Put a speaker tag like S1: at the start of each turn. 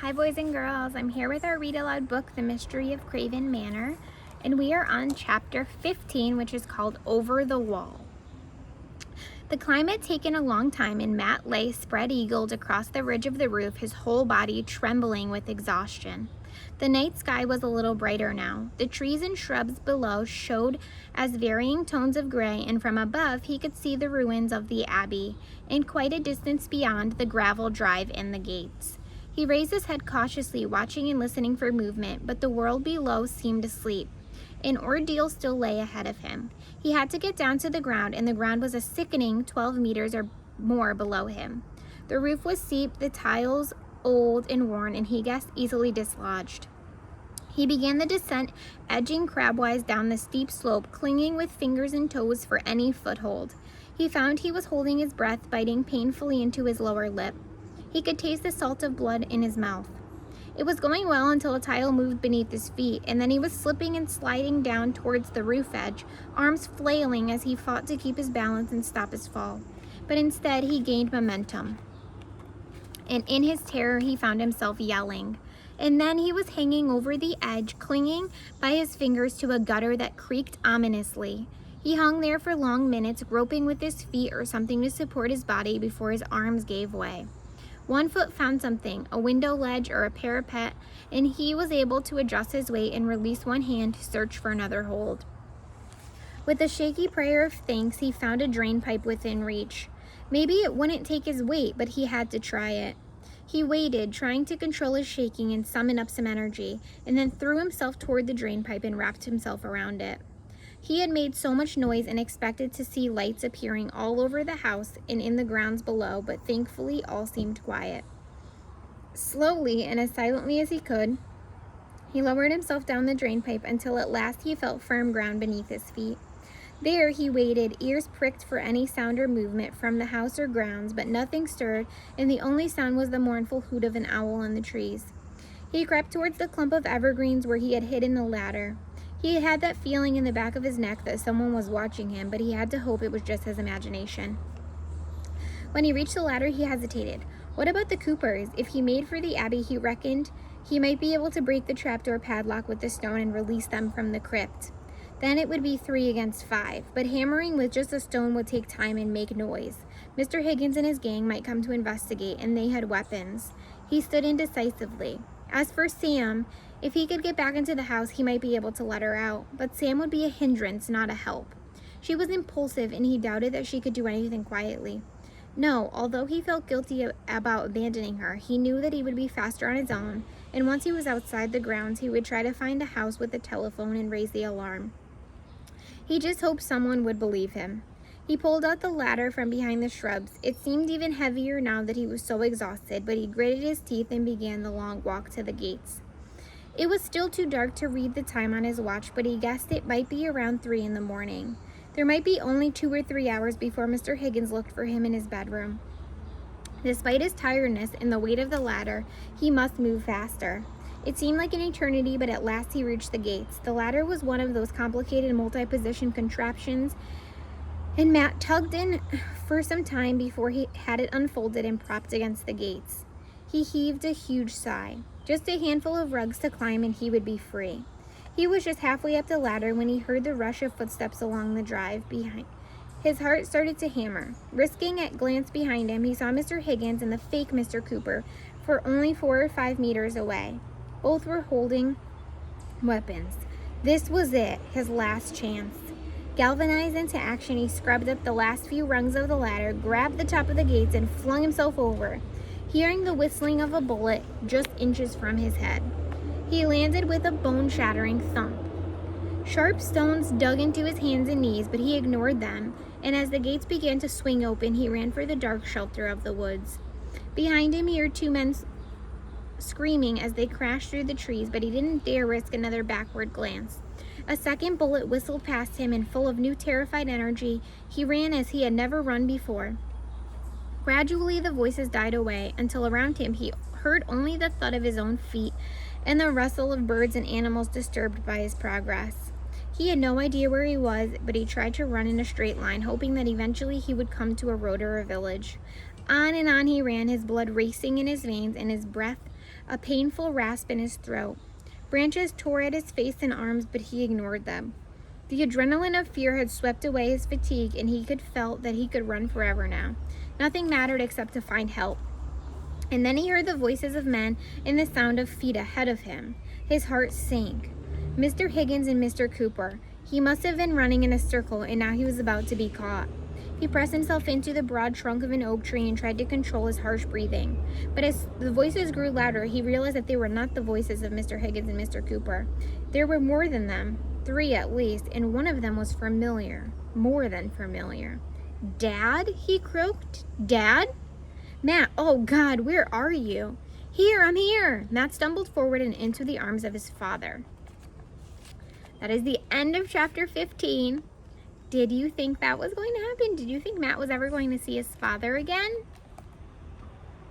S1: Hi boys and girls, I'm here with our read aloud book, The Mystery of Craven Manor, and we are on chapter 15, which is called Over the Wall. The climb had taken a long time, and Matt lay spread-eagled across the ridge of the roof, his whole body trembling with exhaustion. The night sky was a little brighter now. The trees and shrubs below showed as varying tones of gray, and from above he could see the ruins of the abbey, and quite a distance beyond the gravel drive and the gates. He raised his head cautiously, watching and listening for movement, but the world below seemed asleep. An ordeal still lay ahead of him. He had to get down to the ground, and the ground was a sickening 12 meters or more below him. The roof was steep, the tiles old and worn, and he guessed easily dislodged. He began the descent, edging crabwise down the steep slope, clinging with fingers and toes for any foothold. He found he was holding his breath, biting painfully into his lower lip. He could taste the salt of blood in his mouth. It was going well until a tile moved beneath his feet, and then he was slipping and sliding down towards the roof edge, arms flailing as he fought to keep his balance and stop his fall. But instead, he gained momentum. And in his terror, he found himself yelling. And then he was hanging over the edge, clinging by his fingers to a gutter that creaked ominously. He hung there for long minutes, groping with his feet or something to support his body before his arms gave way. One foot found something, a window ledge or a parapet, and he was able to adjust his weight and release one hand to search for another hold. With a shaky prayer of thanks, he found a drain pipe within reach. Maybe it wouldn't take his weight, but he had to try it. He waited, trying to control his shaking and summon up some energy, and then threw himself toward the drain pipe and wrapped himself around it. He had made so much noise and expected to see lights appearing all over the house and in the grounds below, but thankfully all seemed quiet. Slowly and as silently as he could, he lowered himself down the drain pipe until at last he felt firm ground beneath his feet. There he waited, ears pricked for any sound or movement from the house or grounds, but nothing stirred, and the only sound was the mournful hoot of an owl in the trees. He crept towards the clump of evergreens where he had hidden the ladder. He had that feeling in the back of his neck that someone was watching him, but he had to hope it was just his imagination. When he reached the ladder, he hesitated. What about the Coopers? If he made for the abbey, he reckoned he might be able to break the trapdoor padlock with the stone and release them from the crypt. Then it would be 3 against 5, but hammering with just a stone would take time and make noise. Mr. Higgins and his gang might come to investigate, and they had weapons. He stood indecisively. As for Sam, if he could get back into the house, he might be able to let her out, but Sam would be a hindrance, not a help. She was impulsive, and he doubted that she could do anything quietly. No, although he felt guilty about abandoning her, he knew that he would be faster on his own, and once he was outside the grounds, he would try to find a house with a telephone and raise the alarm. He just hoped someone would believe him. He pulled out the ladder from behind the shrubs. It seemed even heavier now that he was so exhausted, but he gritted his teeth and began the long walk to the gates. It was still too dark to read the time on his watch, but he guessed it might be around 3 in the morning. There might be only 2 or 3 hours before Mr. Higgins looked for him in his bedroom. Despite his tiredness and the weight of the ladder, he must move faster. It seemed like an eternity, but at last he reached the gates. The ladder was one of those complicated multi-position contraptions, and Matt tugged in for some time before he had it unfolded and propped against the gates. He heaved a huge sigh. Just a handful of rugs to climb and he would be free. He was just halfway up the ladder when he heard the rush of footsteps along the drive behind. His heart started to hammer. Risking a glance behind him, he saw Mr. Higgins and the fake Mr. Cooper for only 4 or 5 meters away. Both were holding weapons. This was it, his last chance. Galvanized into action, he scrubbed up the last few rungs of the ladder, grabbed the top of the gates, and flung himself over, hearing the whistling of a bullet just inches from his head. He landed with a bone-shattering thump. Sharp stones dug into his hands and knees, but he ignored them, and as the gates began to swing open, he ran for the dark shelter of the woods. Behind him, he heard 2 men screaming as they crashed through the trees, but he didn't dare risk another backward glance. A second bullet whistled past him, and full of new terrified energy, he ran as he had never run before. Gradually, the voices died away, until around him he heard only the thud of his own feet and the rustle of birds and animals disturbed by his progress. He had no idea where he was, but he tried to run in a straight line, hoping that eventually he would come to a road or a village. On and on he ran, his blood racing in his veins and his breath a painful rasp in his throat. Branches tore at his face and arms, but he ignored them. The adrenaline of fear had swept away his fatigue, and he felt that he could run forever now. Nothing mattered except to find help. And then he heard the voices of men and the sound of feet ahead of him. His heart sank. Mr. Higgins and Mr. Cooper. He must have been running in a circle, and now he was about to be caught. He pressed himself into the broad trunk of an oak tree and tried to control his harsh breathing. But as the voices grew louder, he realized that they were not the voices of Mr. Higgins and Mr. Cooper. There were more than them, 3 at least, and one of them was familiar, more than familiar. "Dad?" he croaked. "Dad?" "Matt, oh God, where are you?" "Here, I'm here." Matt stumbled forward and into the arms of his father. That is the end of chapter 15. Did you think that was going to happen? Did you think Matt was ever going to see his father again?